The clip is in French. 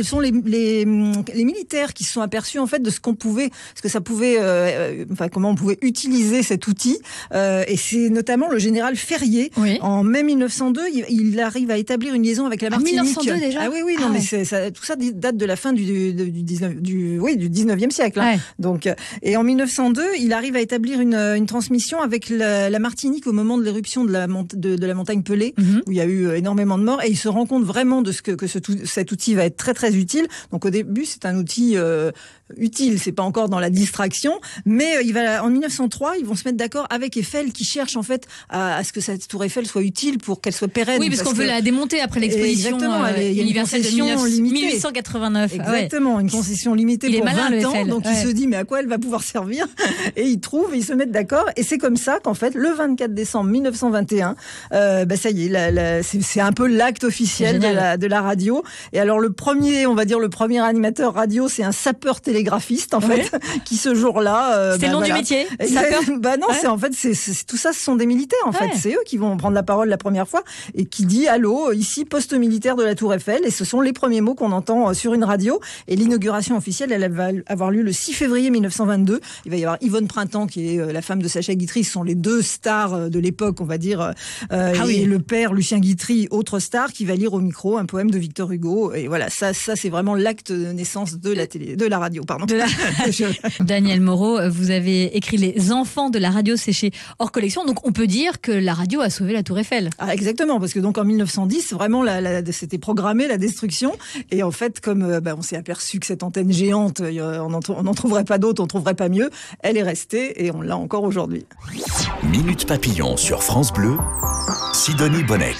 ce sont les militaires qui se sont aperçus en fait de ce que ça pouvait, comment on pouvait utiliser cet outil. Et c'est notamment le général Ferrier. Oui. En mai 1902, il arrive à établir une liaison avec la Martinique. 1902 déjà. Ah oui, non, mais tout ça date de la fin du 19e siècle. Hein. Ouais. Donc, et en 1902, il arrive à établir une transmission avec la Martinique au moment de l'éruption de la montagne Pelée, où il y a eu énormément de morts, et il se rend compte vraiment de cet outil va être très très utile. Donc au début, c'est un outil utile, c'est pas encore dans la distraction, mais en 1903, ils vont se mettre d'accord avec Eiffel, qui cherche en fait à ce que cette tour Eiffel soit utile pour qu'elle soit pérenne. Oui, parce qu'on veut la démonter après l'exposition universelle de 1889. Exactement, une concession limitée pour 20 ans, donc il se dit mais à quoi elle va pouvoir servir, et ils se mettent d'accord, et c'est comme ça qu'en fait le 24 décembre 1921, ça y est, c'est un peu l'acte officiel de la radio. Et alors le premier animateur radio, c'est un sapeur télégraphiste en fait, qui ce jour-là, c'est le nom du métier. Sapeur. Non, c'est tout ça, ce sont des militaires en fait. C'est eux qui vont prendre la parole la première fois et qui dit allô, ici poste militaire de la Tour Eiffel, et ce sont les premiers mots qu'on entend sur une radio. Et l'inauguration officielle, elle va avoir lieu le 6 février 1922. Il va y avoir Yvonne Printemps qui est la femme de Sacha Guitry, ce sont les deux stars de l'époque, on va dire, et le père Lucien Guitry, autre star, qui va lire au micro un poème de Victor Hugo. Et voilà, ça c'est vraiment l'acte de naissance de la radio. Daniel Moreau, vous avez écrit Les enfants de la radio, c'est chez Hors Collection. Donc on peut dire que la radio a sauvé la Tour Eiffel. Ah, exactement, parce que donc en 1910, vraiment c'était programmé la destruction. Et en fait, comme on s'est aperçu que cette antenne géante, on n'en trouverait pas d'autre, on trouverait pas mieux, elle est restée et on l'a encore aujourd'hui. Minute Papillon sur France Bleu, Sidonie Bonnec.